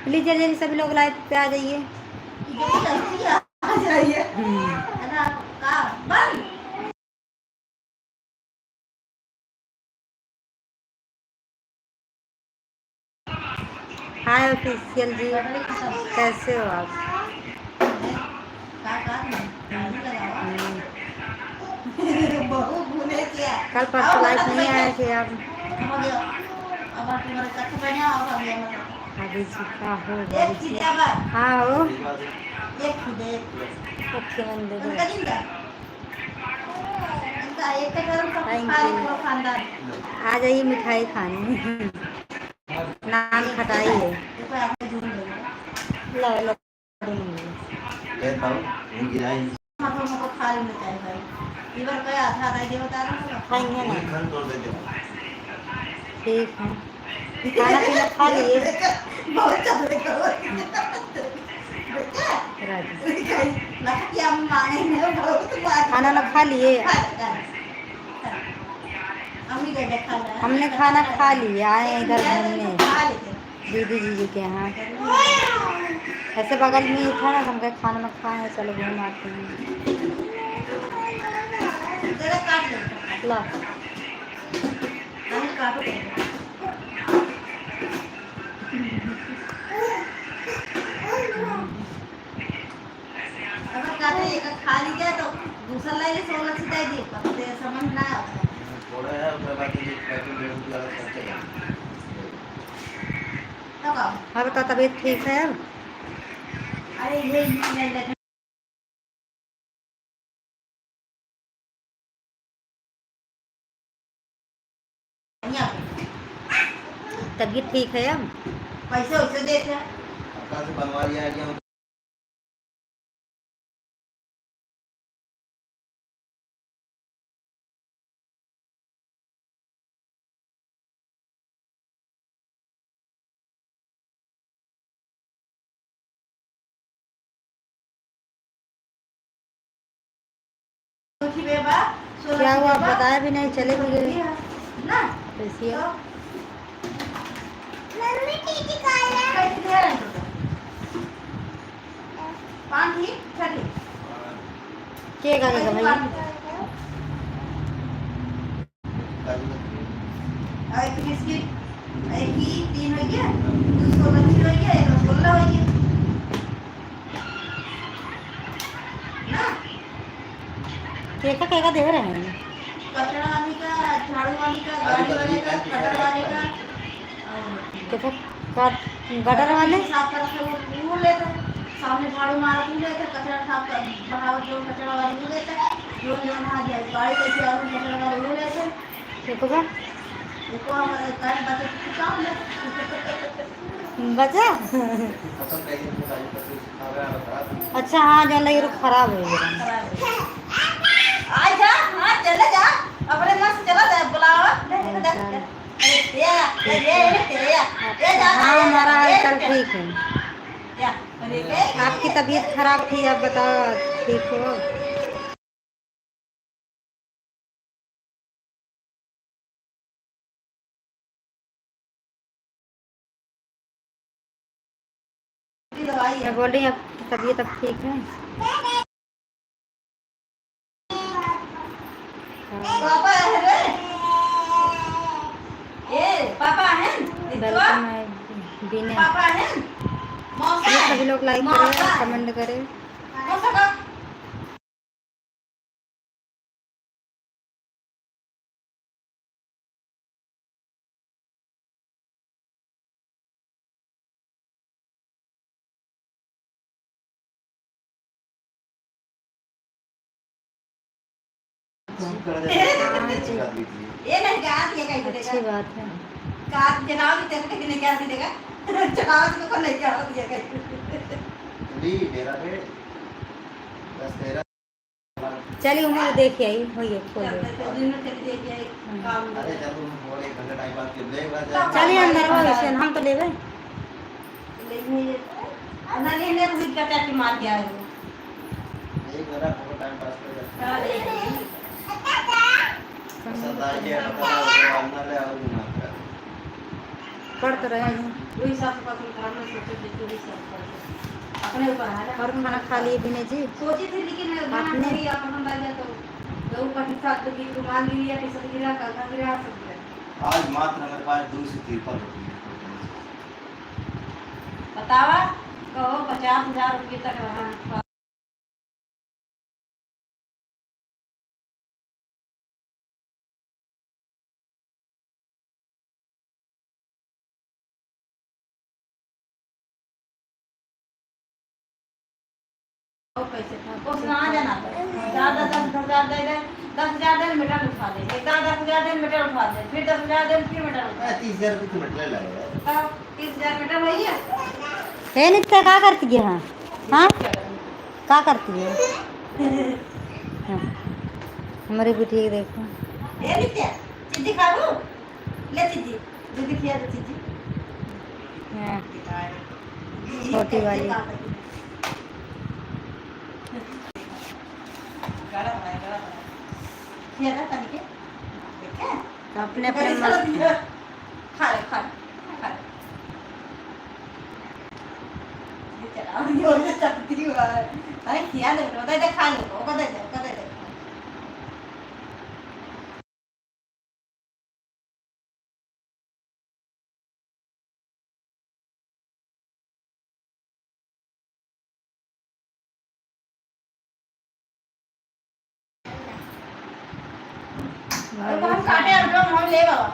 Please जल्दी जल्दी सभी लोग लाइव पे आ जाइए। हाय ऑफिशियल जी, कैसे हो आप? कल परसों लाइव नहीं आए थे आप? अभी का हो हाँ हो आ जाइए मिठाई खाने। नाम खटाई है। लो लो खाएंगे ना? ठीक है, खाना पीना खा लिए? खाना ना खा लिए? हमने खाना खा लिया, आए इधर घूमने दीदी जीजू के यहाँ। ऐसे बगल में ही था ना, हम कहे खाना में खाए, चलो घूम आते हैं। ला खा लीजिए तो दूसरा लाइए 16 से दे दी समझ ना थोड़ा है हाँ बता, तबीयत ठीक है अब? अरे ये तबीयत ठीक है अब? पैसे वैसे देते हैं बनवा लिया गया। क्या हुआ बताया भी नहीं, चले भी गए ना। केगा के भाई एक बिस्किट एक ही 3 हो गया, दूसरा बच्ची हो गया, एक रसगुल्ला हो गया ना। केका दे रहे हैं? कचरा वाली का, झाड़ू वाली का, गाड़ी वाले का, कटर वाले का। गटर वाले साफ कर वो लेते, सामने झाड़ू मारा वो लेते, कचरा साफ कर बढ़ावा जो कचरा वाले वो लेते, जो नहा दिया गाड़ी कैसे और कचरा वाले वो लेते। देखो बा देखो हमारे कर बचे काम ले बचा। अच्छा हाँ, जान लगे तो खराब है। आ जा, हाँ चले जा, अपने मस्त चला जा, बुलावा हाँ हमारा हालचाल ठीक है। आपकी तबीयत खराब थी, आप बताओ ठीक हो? मैं बोल रही हूँ आपकी तबीयत अब ठीक है? पापा है पापा है पापा है। सभी लोग लाइक करें, कमेंट करें। अच्छी बात है। चलिए उन्हें देख आई होइए चलिए अंदर हो इसे हम तो ले गए मार के पढ़ तो रहे हैं। वही हिसाब से पसंद खराब ना सोचे देखो वही हिसाब से अपने ऊपर है। और खाना खा लिए भी नहीं जी? सोची थी लेकिन मना आपने? करी आप पसंद आ गया तो दो का साथ तो की रुमाल गिरी या टी-शर्ट गिरा कंधा गिरा सब गिरा। आज मात्र हमारे पास 2 से 3 रोटी है। बतावा कहो 50,000 रुपये तक रहा। पैसे उस ना जाना ज़्यादा 10,000 दे दे 10,000 दे मीटर उठा दे एक 10,000 दे मीटर उठा दे फिर 10,000 दे फिर मीटर उठा 30,000 रुपये तो मीटर लगेगा। तब 30,000 मीटर वही है। हे नित्या क्या करती है? हाँ हाँ क्या करती है? हाँ हमारी बेटी को देखो। ए नित्या चिट्ठी खा लो ले चिट्ठी दीदी खिया दे चिट्ठी। हाँ छोटी वाली गाड़ा बनाया खिया दे तनी के देखे अपने अपने मस्त खा ले खा ले ये चला ये और चपटी हुआ है भाई खिया दे तो दे खा लो वो दे दे और हम काटे और जो हम ले बाबा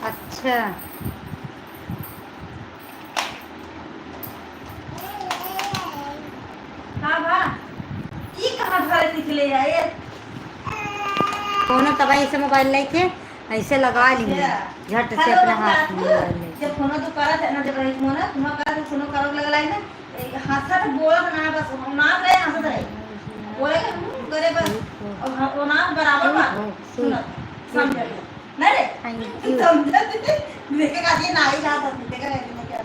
अच्छा हां बा ई कहां घर निकले जाए फोन तबाही से मोबाइल लेके ऐसे लगा लिए झट से अपने हाथ में मोबाइल लेके। जब फोन तो करा था ना जब रही फोन तुम करा तो फोन करो लगला है ना हाथ से बोला ना बस ना रहे हंसत रहे बोले करे बस और वो ना बराबर बात सुनो समझ नहीं रे समझ देखे का ये ना ही जाता देखे का नहीं क्या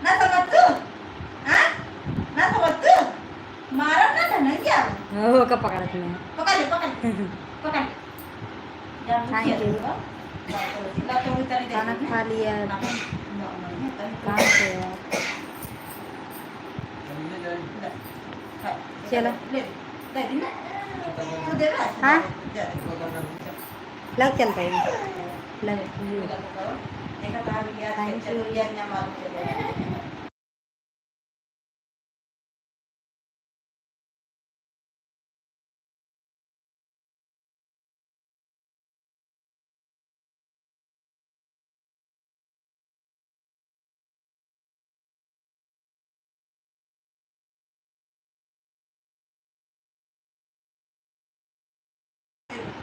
ना समझ तू हां ना समझ तू मारो ना नहीं क्या ओ का पकड़त में पकड़ थैंक यू। खाना खा लिया काम से चलो हाँ लग चलता है लग थैंक यू।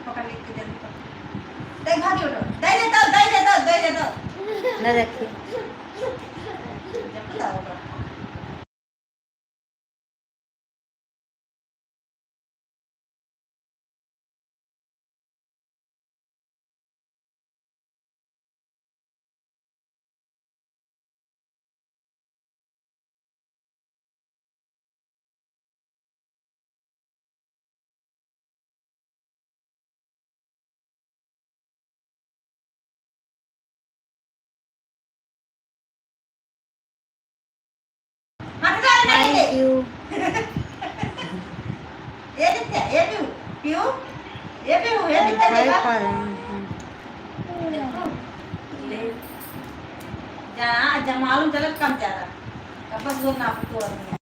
पकड़ लेके जल्दी दे भागी उठो दे दे न रखिए जब लाओ थैंक यू। ये देखते ये पीऊ ये पीऊ ये देखते खाए देखा खा रहे हैं। ले जा जमालू जलत कम ज्यादा अब बस लोग ना तोड़ नहीं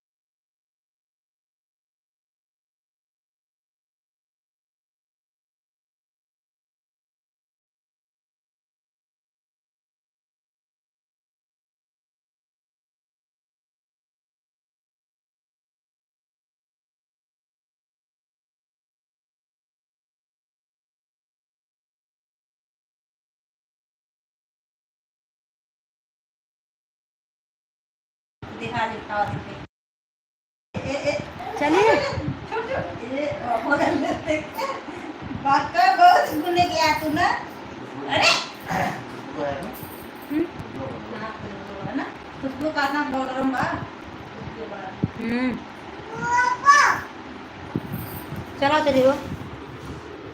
दिखा दे खावा ए चलिए ये बात कर बहुत गुने गया तू ना अरे वो है ना हम्म, है ना खुशबू का नाम डॉक्टर बा हम्म। चलो चलिए वो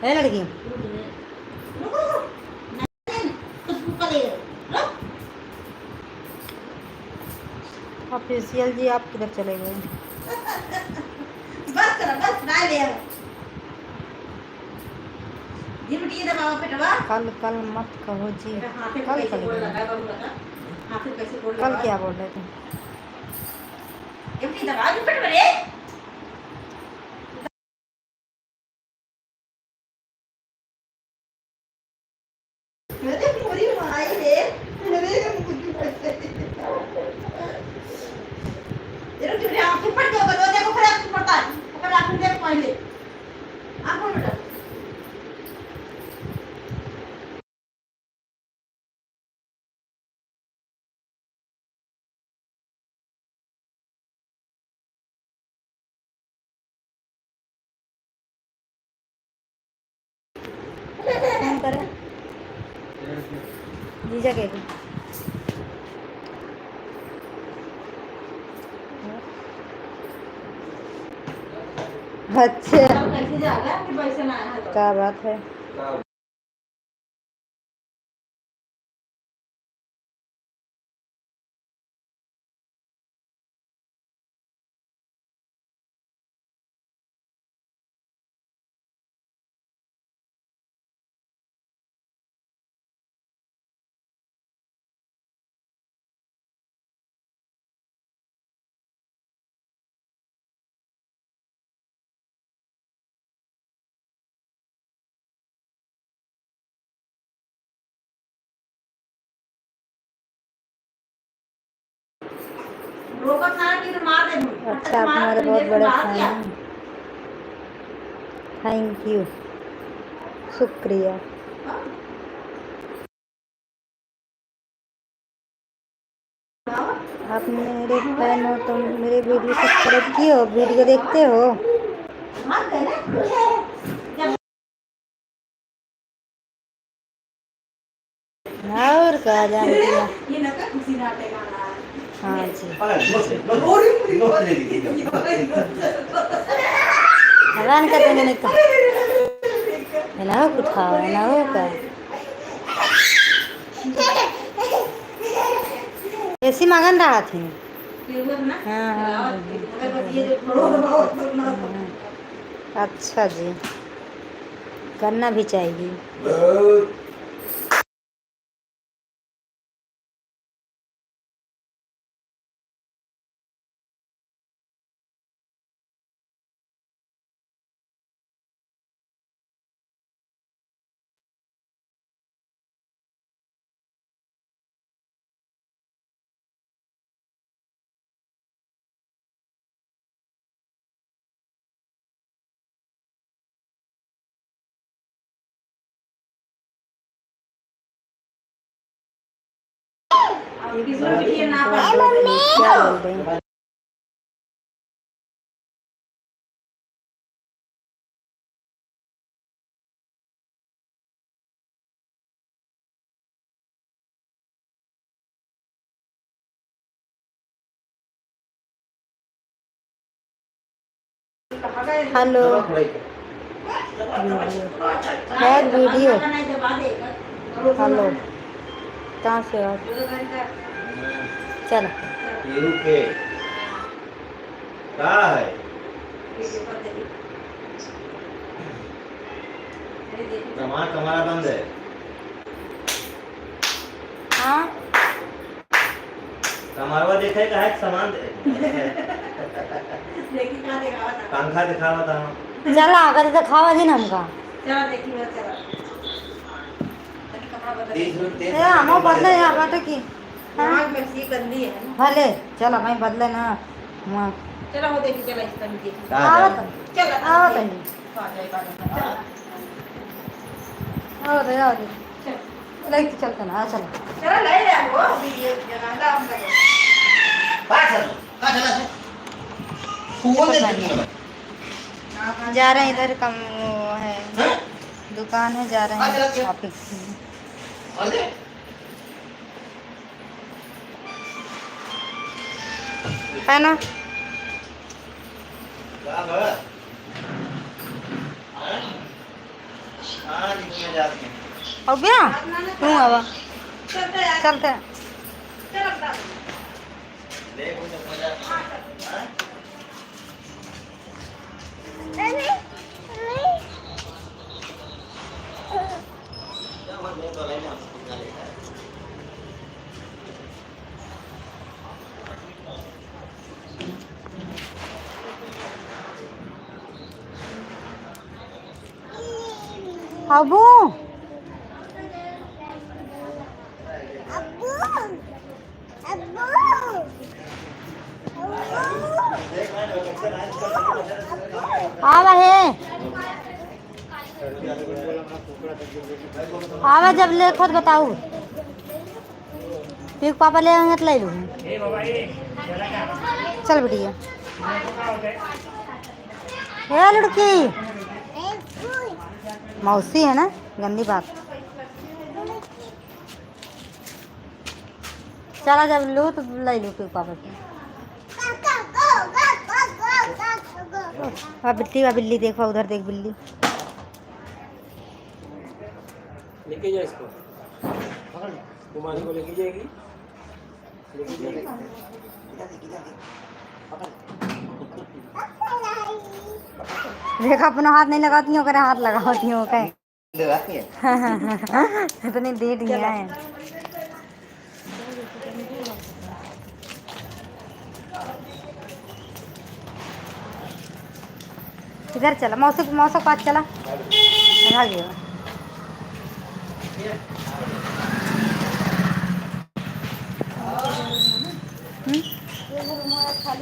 है लड़की खुशबू का ले लो ऑफिशियल जी आप किधर चले गए बस करो बस ना ले आओ जी बिटिया दबाओ पेटवा कल कल मत कहो जी हाथ पे कल कैसे कल गोल लगा बाबू लगा हाथ पे कैसे गोल लगा कल क्या बोल रहे थे ये बिटिया दबा जी पेटवा रे मेरे पूरी माई रे मेरे मुझे पैसे ये लोग जो आंखें पड़ गए वो देखो फिर आंखें पड़ता है ऊपर आंखें देख पहले आंखों में डाल फोन करें जीजा के अच्छा कैसे जाएगा कि पैसे ना आया तो क्या बात है रोका खाना की तो मार दे दूं अच्छा आप हमारे बहुत बड़े फैन हैं थैंक यू शुक्रिया आप मेरे फैन हो तो मेरे वीडियो सब्सक्राइब किए हो वीडियो देखते हो मार दे ना और क्या जानती है ये ना का खुशी नाटे गाना हाँ जी नोट ले लीजिए हैरान करते मैंने कहा है ना उठाओ है ना का ऐसी मगन रहा थी हाँ हाँ अच्छा जी करना भी चाहिए क्या बोल रहे हैं हेलो है वीडियो हेलो कहाँ से हो चलो ये के क्या है सामान तुम्हारा बंद है हाँ हमारा देखेगा है सामान देखी क्या दिखावा था पंखा दिखावा था चला अगर तो खावा जी ना हमका चला देखी बस चला तनी कपड़ा बदल 30 रुपए ए हम बदले यहाँ बाटे की दिमाग में सी गंदी है ना भले चलो मैं बदले ना वहाँ चला वो देखी चला इस तनी देखी आवत चला आवत है आ जाए आवत है आवत चल लेके चलते ना चलो चला ले ले वो वीडियो जनाला हम लगे का चला फोन ले जा रहे हैं इधर कम वो है दुकान है, जा रहे हैं शॉपिंग। है ना? हो गया क्यों अब चलते हैं। अबू आवा है, आवा जब ले खुद बताऊ फिर पापा ले आएंगे तो ले लूँ। चल बिटिया हे लड़की मौसी है ना, गंदी बात। चला जब लो तो ले लो फिर पापा से। वहाँ बिल्ली देखो, उधर देख बिल्ली। लेके जा इसको, कुमारी को लेके जाएगी, लेके जाएगी। देखा अपना हाथ नहीं लगाती हूँ, करे हाथ लगाती हूँ कहीं लगाती है। इतनी दे दिया है। इधर चला मौसी के पास चला, भाग गया।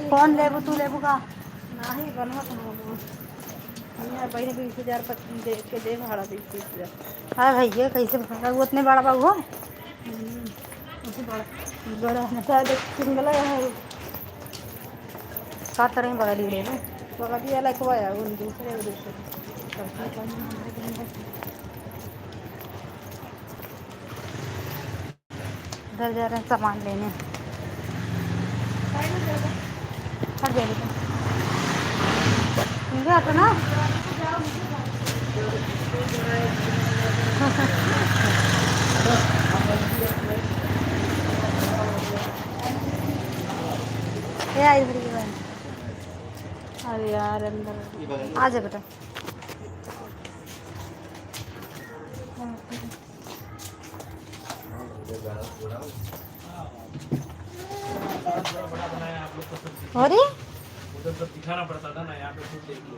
कौन लेबू तू लेबू का नहीं बनवा पहले 20,000 दे के दे भाड़ा 20,000। हाँ भैया कैसे वो उतने बड़ा बाबू हो बड़ा शायद सिंगल है का तरह बड़ा लीड़े में बगल अलग हुआ है उन दूसरे उधर जा रहे हैं सामान लेने। हट जाएगी तो ना ये आई भरी है। अरे यार अंदर आ जा बेटा। अरे उधर सब दिखाना पड़ता था ना, यहाँ पे खुद देख लो।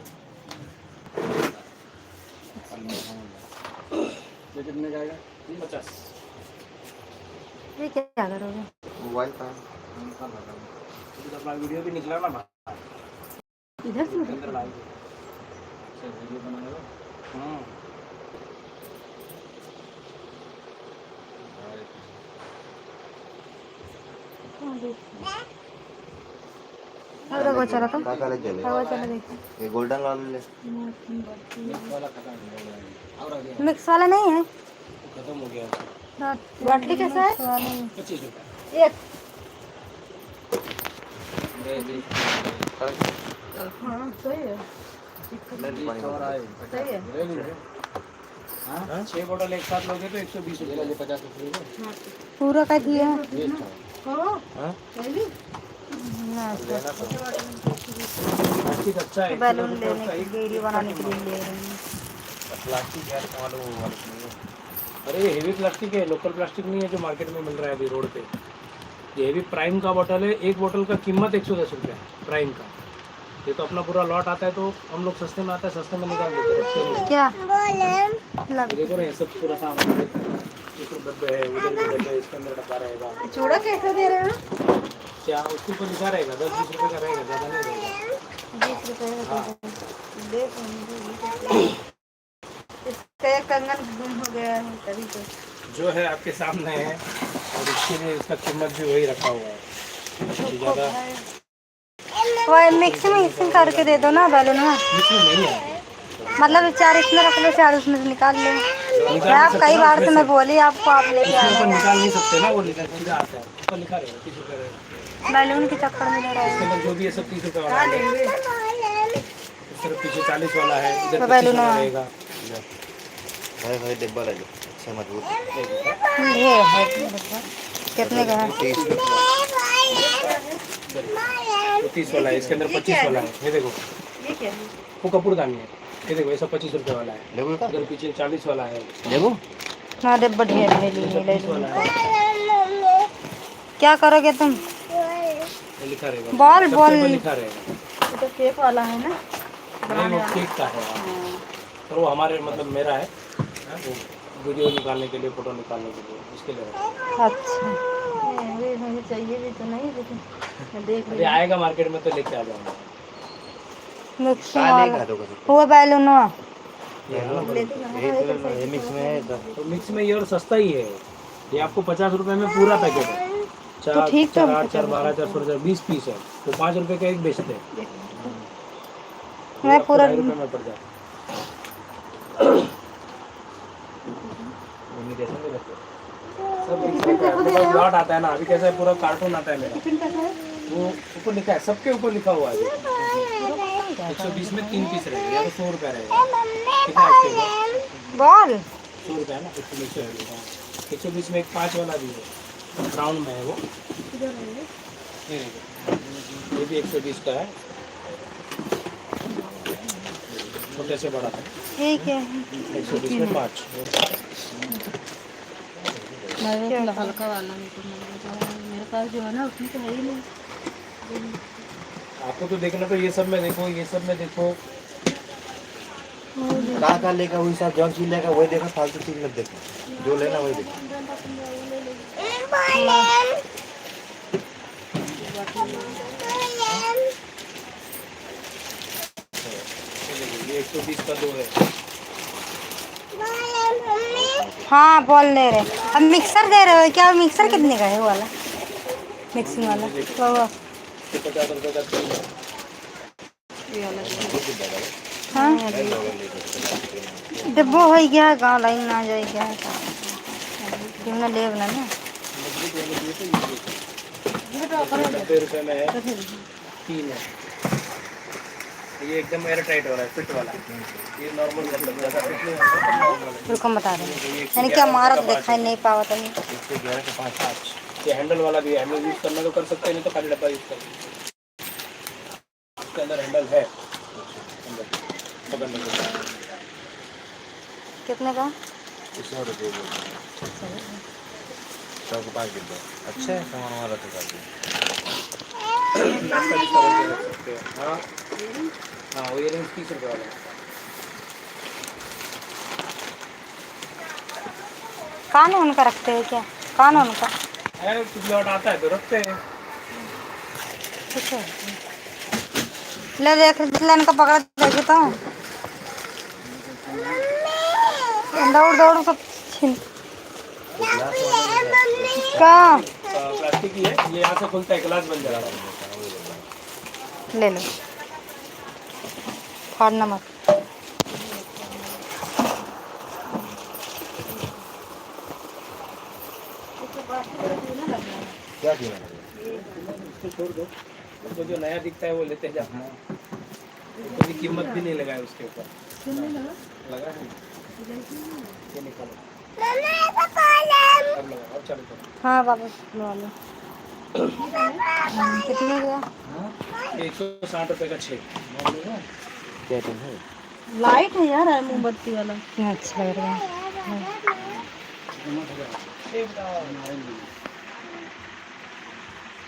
ये कितने का आएगा? 50। ये क्या करोगे? मोबाइल का अपना वीडियो भी निकला ना इधर से अंदर लाएंगे, वीडियो बनाएगा। हाँ अरे वो चला तो का ले चले वो चला देखो। ये गोल्डन वाला ले। वाला खत्म हो गया और आ गया, मिक्स वाला नहीं है। खत्म हो गया। बाटली कैसा है? 25 रुपये। एक हाँ सही है सही है। हाँ 6 बोतल एक साथ लोगे तो 120 रुपये, 50 रुपये पूरा का दिया है। हाँ सही प्लास्टिक अच्छा है। बैलून लेने के लिए वीडियो बनाने के लिए ले रहे हैं। प्लास्टिक यार वालों वो अरे ये हेवी प्लास्टिक है, लोकल प्लास्टिक नहीं है जो मार्केट में मिल रहा है अभी रोड पे। ये हेवी प्राइम का बोतल है, एक बोतल का कीमत 110 रुपये प्राइम का। ये तो अपना पूरा लॉट आता है तो हम लोग सस्ते में आता है, सस्ते में निकाल देते हैं। क्या देखो ना ये सब पूरा सामान डब्बे है, उधर भी डब्बे, इसके अंदर डब्बा रहेगा। चूड़ा कैसे दे रहे हैं? क्या उसके ऊपर लिखा रहेगा 10-20 रुपये का रहेगा, ज़्यादा नहीं रहेगा। 20 रुपये देखो इसका एक कंगन गुम हो गया है तभी तो। जो है आपके सामने है और इसके लिए इसका कीमत भी वही रखा हुआ है। ज़्यादा वो मिक्सिंग करके दे दो ना बैलून में। इसमें नहीं है, मतलब 4 इसमें रख लो, 4 उसमें से निकाल लो। निकाल क्या आप नहीं कई सकते बार ना तो मैं बोली आपको, आप लेके इसमें ऊपर आना। निकाल नहीं सकते ना, वो लिखा सीधा आता है ऊपर लिखा रहेगा 30 रुपये रहेगा। बैलून के चक्कर में ले रहा इसके है। अंदर जो भी है सब 30 रुपये वाला है। इस तरफ पीछे 40 वाला है, इधर तो 25 बैलून वाला है। रहेगा। भाई भाई डिब्बा ले लो, अच्छा मजबूत ये है कितने का है? 30 तो 30 वाला है, इसके अंदर 25 वाला है। ये देखो वो कपूरदानी है, ये देखो ये सब 25 रुपये वाला है। लेबू का इधर पीछे 40 वाला है, लेबू अरे बढ़िया ले ये लीजिए, सब ले 30 वाला लीजिए। है। क्या करोगे तुम? ये लिखा रहेगा बॉल सबके बॉल ऊपर लिखा रहेगा। तो केक वाला है ना, नहीं वो केक का है, और वो हमारे मतलब मेरा है, वो वीडियो निकालने के लिए, फोटो निकालने के लिए, उसके लिए है। अच्छा ये मुझे चाहिए भी तो नहीं, लेकिन मैं देख अभी आएगा मार्केट में तो लेके आ जाऊंगा। मिक्सिंग का वाला लेगा दो का वो बैलून है। ये है ना, ये मिक्स में है इधर। तो मिक्स में ये और सस्ता ही है, ये आपको 50 रुपए में पूरा पैकेट है। तो ठीक तो 4 8 4 12 4 16 20 पीस है, तो 5 रुपए का एक बेचते हैं। मैं पूरा 2.5 रुपए में पड़ जाता है। इमिटेशन भी रखते हैं। सब मिक्स रहता है, अपने पास लॉट आता है ना, अभी कैसा है पूरा कार्टून आता है मेरा, वो ऊपर लिखा है, सबके ऊपर लिखा हुआ है। 120 में 3 पीस रहेगा, या तो 100 रुपये रहेगा। कितना है इसके ऊपर? बॉल 100 रुपये है ना, 120 में एक 5 वाला भी है, ब्राउन में है वो। ये देखो, ये भी 120 का है, छोटे से बड़ा है। ठीक है। 120 में 5। हल्का वाला मेरे पास जो है ना उसमें तो है ही नहीं। आपको तो देखना, तो ये सब में देखो, ये सब में देखो। का लेगा वही सब, जो चीज लेगा वही देखो, फालतू चीज मत देखो, जो लेना वही देखो। ये 120 का 2 है। हाँ बॉल ले रहे। अब मिक्सर दे रहे हो क्या? मिक्सर कितने का है वो वाला मिक्सिंग वाला? वो 50 रुपये का 3 है। हाँ डिब्बो हो गया, गाँव लाइन ना जाए क्या क्यों ना ले बना ना। 90 रुपये में है, 3 है। ये एकदम एयर टाइट वाला है, फिट वाला। ये नॉर्मल मतलब ज़्यादा फिट नहीं होता, नॉर्मल है। बिल्कुल बता रहे यानी क्या मारा तो दिखाई नहीं पावा तो नहीं। 111 के 5 ये हैंडल वाला भी है, हैंडल यूज़ करना तो कर सकते हैं, नहीं तो खाली डब्बा यूज़ कर सकते हैं। इसके अंदर हैंडल है, अंदर पकड़ने के लिए। कितने का? 100 रुपये 100 के 5 डिब्बा। अच्छा है, सामान हमारा तो कर नाश्ता भी सामान ले रख सकते हैं। हाँ हाँ, वो इयरिंग्स 30 रुपये वाला है। कान उनका रखते हैं क्या? कान उनका है, कुछ लौट आता है तो रखते हैं। ठीक है। ले देख जिसला इनका पकड़ देता हूँ, दौड़ दौड़ सब छीन का प्लास्टिक ही है, ये यहाँ से खुलता है, गिलास बन जाता है। ले लो, फाड़ना मत। क्या किया इसको छोड़ दो, उसको जो नया दिखता है वो लेते जाना है, कोई कीमत भी नहीं लगाए उसके ऊपर। लगा है ये निकालो, अब लगाओ, अब चालू करो। हाँ बाबा लो लो। कितने का? 160 रुपये का 6। क्या है? लाइट है यार, मोमबत्ती वाला। अच्छा लग रहा है।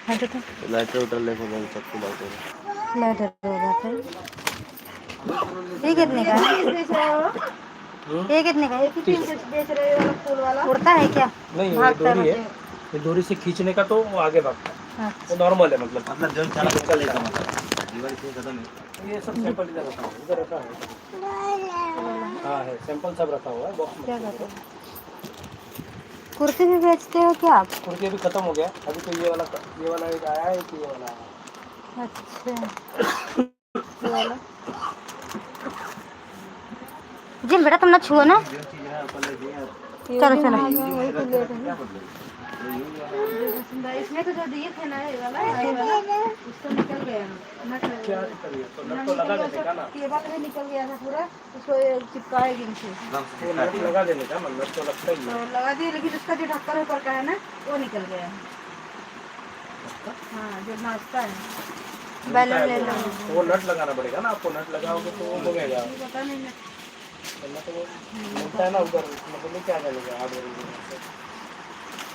हाँ तो लाइटर उटर लेके जाओ, सबको लाइटर। लाइटर हो जाता है। ये कितने का है? ये कितने का है? बेच रहे हो फूल वाला? उड़ता है क्या? नहीं, ये भागता डोरी है, है ये डोरी से खींचने का तो वो आगे भागता है, अच्छा। वो नॉर्मल है मतलब। मतलब जो चला के चलेगा, मतलब दीवार से खत्म है। ये सब सैंपल इधर रखा है, इधर रखा है। हाँ है, सैंपल सब रखा हुआ है बॉक्स में। क्या कहते हो? कुर्ती भी बेचते हो क्या आप? कुर्ती अभी खत्म हो गया, अभी तो ये वाला एक आया है कि ये वाला आया है। अच्छा ये वाला। जिन बेटा तुम ना छुओ ना। जो चीज है अपन ले दिए चलो चलो। इसमें तो जो दिए थे ना ये वाला उसको निकल गया नट क्या निकल गया? तो नट तो लगा देने का ना, केबल भी निकल गया था पूरा, उसको चिपकाएगी इनसे एकदम वो नट लगा देने का ना, नट तो लगता ही तो है। लगा दिए, लेकिन उसका जो ढक्कन ऊपर का है ना वो निकल गया है। हाँ जो नाचता है बैलून ले लो। तो वो नट लगाना पड़ेगा ना आपको, नट लगाओगे तो वो लगेगा। पता नहीं वरना तो वो मिलता है ना उधर, मतलब क्या करेगा हार्डवेयर।